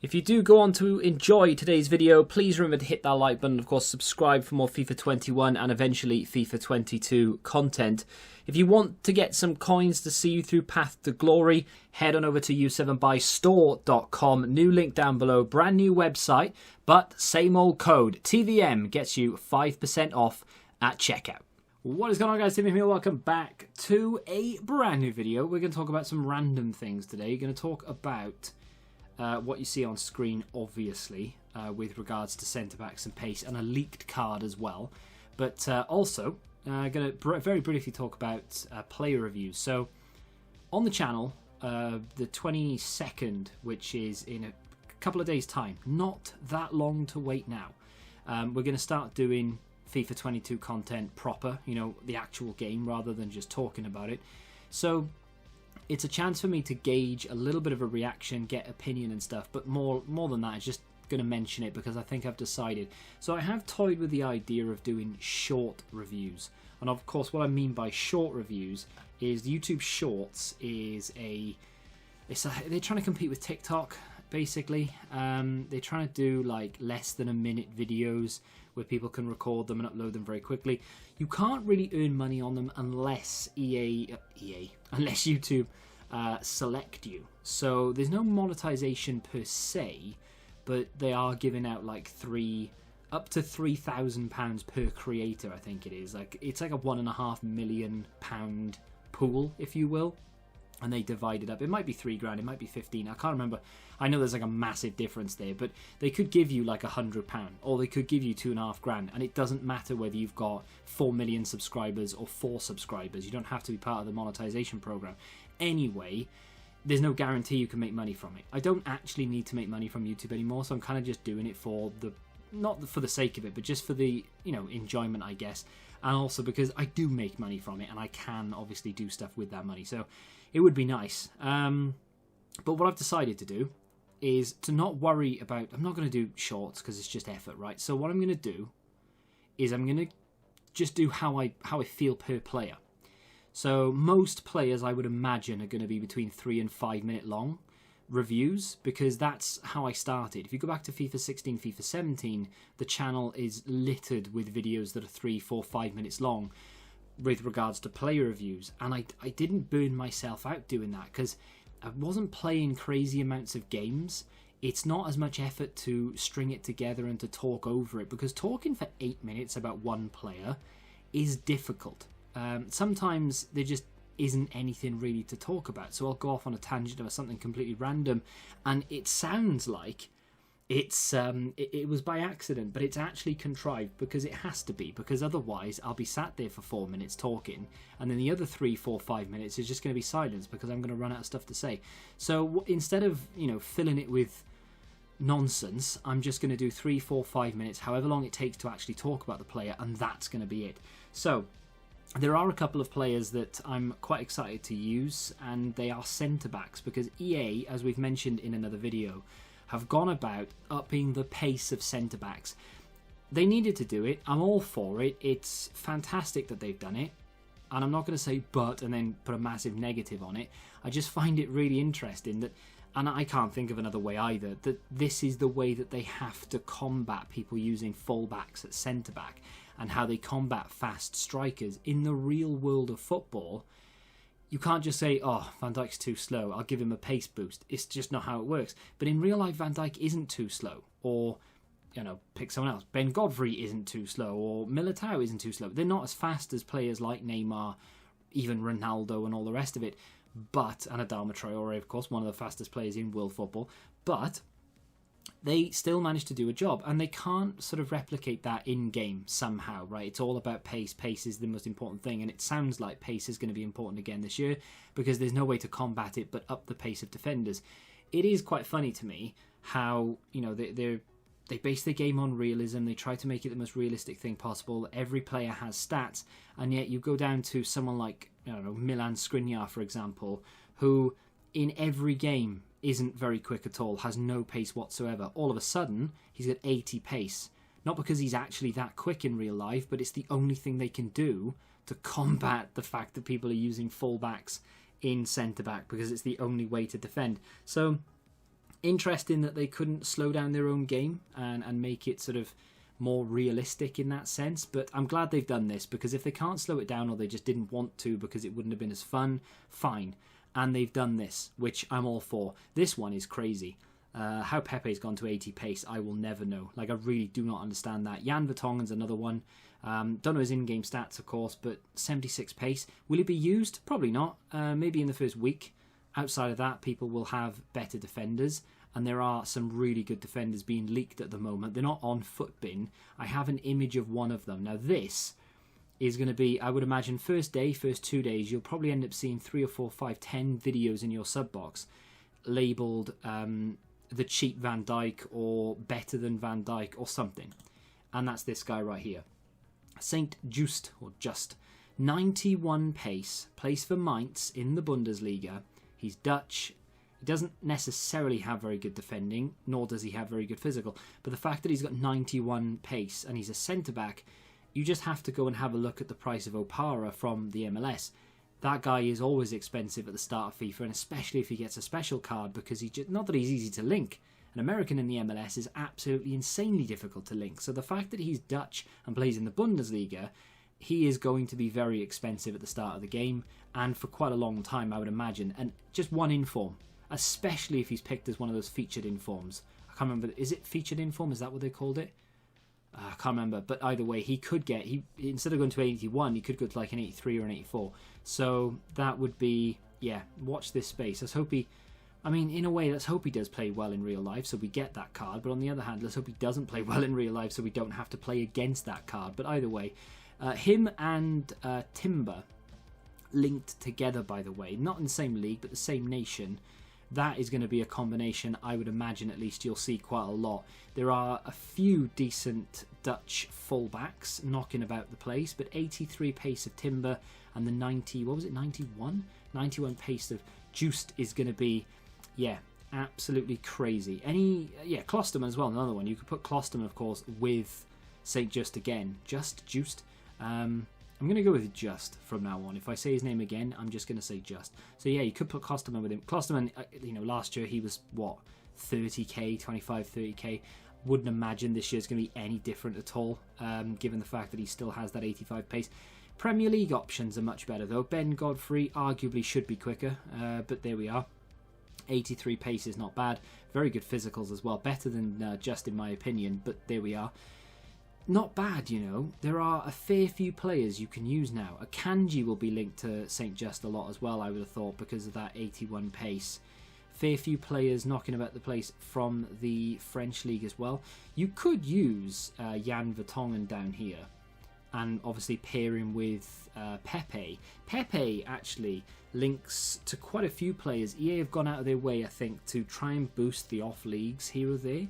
If you do go on to enjoy today's video, please remember to hit that like button. Of course, subscribe for more FIFA 21 and eventually FIFA 22 content. If you want to get some coins to see you through Path to Glory, head on over to u7buystore.com. New link down below. Brand new website, but same old code. TVM gets you 5% off at checkout. What is going on, guys? Tim here. Welcome back to a brand new video. We're going to talk about some random things today. We're going to talk about what you see on screen, obviously, with regards to centre-backs and pace, and a leaked card as well. But also, going to very briefly talk about player reviews. So, on the channel, the 22nd, which is in a couple of days' time, not that long to wait now, we're going to start doing FIFA 22 content proper, you know, the actual game, rather than just talking about it. So it's a chance for me to gauge a little bit of a reaction, get opinion and stuff, but more than that, it's just going to mention it because I think I've decided. So I have toyed with the idea of doing short reviews. And of course, what I mean by short reviews is YouTube Shorts is they're trying to compete with TikTok, basically. They're trying to do like less than a minute videos where people can record them and upload them very quickly. You can't really earn money on them unless unless YouTube select you. So there's no monetization per se, but they are giving out like up to £3,000 per creator, I think it is. Like, it's like a £1.5 million pool, if you will. And they divide it up. It might be £3,000, it might be 15. I can't remember. I know there's like a massive difference there, but they could give you like £100, or they could give you £2,500, and it doesn't matter whether you've got 4 million subscribers or 4 subscribers. You don't have to be part of the monetization program. Anyway, there's no guarantee you can make money from it. I don't actually need to make money from YouTube anymore, so I'm kind of just doing it for not for the sake of it, but just for the, you know, enjoyment, I guess, and also because I do make money from it, and I can obviously do stuff with that money. So it would be nice. But what I've decided to do is to not worry about... I'm not going to do shorts because it's just effort, right? So what I'm going to do is I'm going to just do how I feel per player. So most players, I would imagine, are going to be between 3 and 5 minute long reviews, because that's how I started. If you go back to FIFA 16, FIFA 17, the channel is littered with videos that are 3, 4, 5 minutes long with regards to player reviews, and I didn't burn myself out doing that because I wasn't playing crazy amounts of games. It's not as much effort to string it together and to talk over it, because talking for 8 minutes about one player is difficult. Sometimes there just isn't anything really to talk about, so I'll go off on a tangent about something completely random, and it sounds like it was by accident, but it's actually contrived because it has to be, because otherwise I'll be sat there for 4 minutes talking, and then the other 3, 4, 5 minutes is just going to be silence because I'm going to run out of stuff to say. So instead of, you know, filling it with nonsense, I'm just going to do 3, 4, 5 minutes, however long it takes to actually talk about the player, and that's going to be it. So there are a couple of players that I'm quite excited to use, and they are centre-backs, because EA, as we've mentioned in another video, have gone about upping the pace of centre-backs. They needed to do it. I'm all for it. It's fantastic that they've done it. And I'm not going to say but and then put a massive negative on it. I just find it really interesting that, and I can't think of another way either, that this is the way that they have to combat people using full-backs at centre-back, and how they combat fast strikers. In the real world of football, you can't just say, oh, Van Dijk's too slow, I'll give him a pace boost. It's just not how it works. But in real life, Van Dijk isn't too slow. Or, you know, pick someone else. Ben Godfrey isn't too slow. Or Militao isn't too slow. They're not as fast as players like Neymar, even Ronaldo and all the rest of it. But, and Adama Traore, of course, one of the fastest players in world football. But they still manage to do a job, and they can't sort of replicate that in-game somehow, right? It's all about pace. Pace is the most important thing, and it sounds like pace is going to be important again this year, because there's no way to combat it but up the pace of defenders. It is quite funny to me how, you know, they base their game on realism. They try to make it the most realistic thing possible. Every player has stats, and yet you go down to someone like, I don't know, Milan Skriniar, for example, who in every game isn't very quick at all, has no pace whatsoever. All of a sudden, he's got 80 pace. Not because he's actually that quick in real life, but it's the only thing they can do to combat the fact that people are using fullbacks in centre-back, because it's the only way to defend. So Interesting that they couldn't slow down their own game and make it sort of more realistic in that sense, but I'm glad they've done this, because if they can't slow it down or they just didn't want to because it wouldn't have been as fun, fine. And they've done this, which I'm all for. This one is crazy. How Pepe's gone to 80 pace, I will never know. Like, I really do not understand that. Jan Vertonghen's another one. Don't know his in-game stats, of course, but 76 pace. Will it be used? Probably not. Maybe in the first week. Outside of that, people will have better defenders, and there are some really good defenders being leaked at the moment. They're not on Footbin. I have an image of one of them. Now, this is going to be, I would imagine, first day, first 2 days, you'll probably end up seeing 3 or 4, 5, 10 videos in your sub box labelled the cheap Van Dijk or better than Van Dijk or something. And that's this guy right here. Saint Just, or Just, 91 pace, plays for Mainz in the Bundesliga. He's Dutch. He doesn't necessarily have very good defending, nor does he have very good physical. But the fact that he's got 91 pace and he's a centre-back, you just have to go and have a look at the price of Opara from the MLS. That guy is always expensive at the start of FIFA, and especially if he gets a special card, because not that he's easy to link. An American in the MLS is absolutely insanely difficult to link. So the fact that he's Dutch and plays in the Bundesliga, he is going to be very expensive at the start of the game, and for quite a long time, I would imagine. And just one inform, especially if he's picked as one of those featured informs. I can't remember, is it featured inform? Is that what they called it? I can't remember, but either way, he could get, instead of going to 81, he could go to like an 83 or an 84. So that would be, yeah, watch this space. Let's hope in a way, let's hope he does play well in real life, so we get that card. But on the other hand, let's hope he doesn't play well in real life, so we don't have to play against that card. But either way, him and Timber linked together, by the way, not in the same league, but the same nation. That is going to be a combination, I would imagine, at least you'll see quite a lot. There are a few decent Dutch fullbacks knocking about the place, but 83 pace of Timber and the 91 pace of Just is going to be, yeah, absolutely crazy. Klosterman as well, another one. You could put Klosterman, of course, with St. Just again. Just. I'm going to go with Just from now on. If I say his name again, I'm just going to say Just. So yeah, you could put Klosterman with him. Klosterman, last year he was, 30k, 25, 30k. Wouldn't imagine this year's going to be any different at all, given the fact that he still has that 85 pace. Premier League options are much better, though. Ben Godfrey arguably should be quicker, but there we are. 83 pace is not bad. Very good physicals as well. Better than Just, in my opinion, but there we are. Not bad, There are a fair few players you can use now. Akanji will be linked to St. Just a lot as well, I would have thought, because of that 81 pace. Fair few players knocking about the place from the French league as well. You could use Jan Vertonghen down here, and obviously pair him with Pepe. Pepe actually links to quite a few players. EA have gone out of their way, I think, to try and boost the off leagues here or there.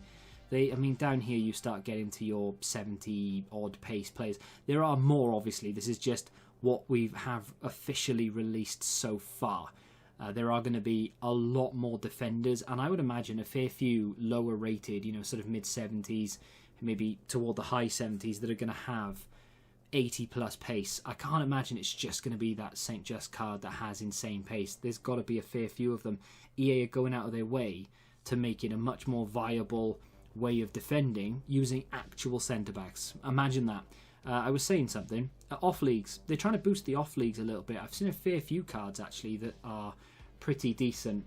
Down here you start getting to your 70-odd pace players. There are more, obviously. This is just what we have officially released so far. There are going to be a lot more defenders, and I would imagine a fair few lower rated, sort of mid-70s, maybe toward the high 70s, that are going to have 80-plus pace. I can't imagine it's just going to be that St. Just card that has insane pace. There's got to be a fair few of them. EA are going out of their way to make it a much more viable way of defending using actual centre-backs. Imagine that. I was saying something. Off leagues, they're trying to boost the off leagues a little bit. I've seen a fair few cards actually that are pretty decent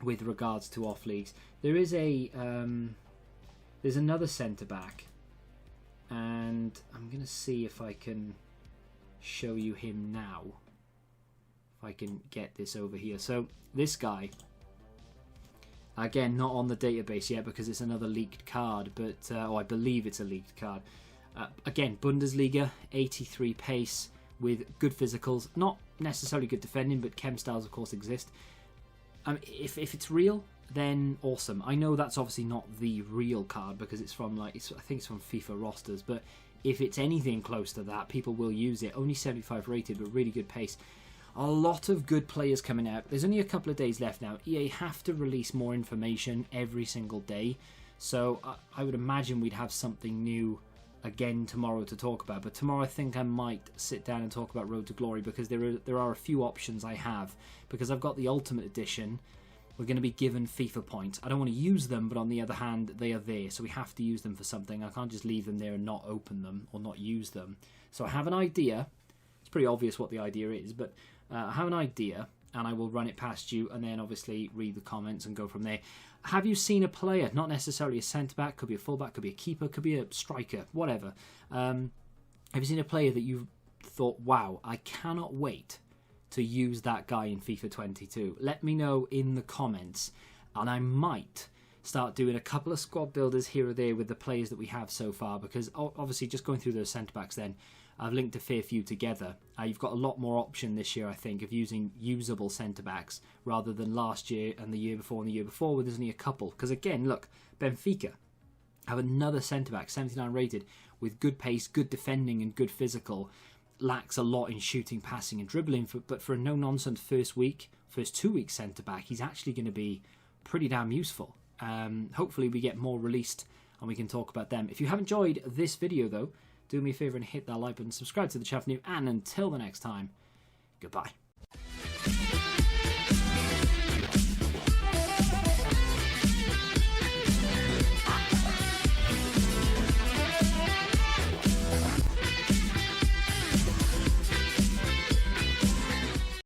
with regards to off leagues. There is there's another centre-back, and I'm going to see if I can show you him now. If I can get this over here. So this guy, again, not on the database yet because it's another leaked card, but I believe it's a leaked card. Again, Bundesliga, 83 pace with good physicals. Not necessarily good defending, but chem styles, of course, exist. If it's real, then awesome. I know that's obviously not the real card because it's from I think it's from FIFA rosters, but if it's anything close to that, people will use it. Only 75 rated, but really good pace. A lot of good players coming out. There's only a couple of days left now. EA have to release more information every single day. So I would imagine we'd have something new again tomorrow to talk about. But tomorrow I think I might sit down and talk about Road to Glory because there are a few options I have. Because I've got the Ultimate Edition we're going to be given FIFA points. I don't want to use them, but on the other hand, they are there, so we have to use them for something. I can't just leave them there and not open them or not use them. So I have an idea. It's pretty obvious what the idea is, but I have an idea, and I will run it past you, and then obviously read the comments and go from there. Have you seen a player, not necessarily a centre-back, could be a full-back, could be a keeper, could be a striker, whatever. Have you seen a player that you've thought, wow, I cannot wait to use that guy in FIFA 22? Let me know in the comments, and I might start doing a couple of squad builders here or there with the players that we have so far, because obviously just going through those centre-backs then, I've linked a fair few together. You've got a lot more option this year, I think, of using usable centre-backs rather than last year and the year before and the year before where there's only a couple. Because again, look, Benfica have another centre-back, 79 rated, with good pace, good defending and good physical. Lacks a lot in shooting, passing and dribbling, but for a no-nonsense first 2 week centre-back, he's actually going to be pretty damn useful. Hopefully we get more released and we can talk about them. If you have enjoyed this video though, do me a favour and hit that like button, subscribe to the channel, and until the next time, goodbye.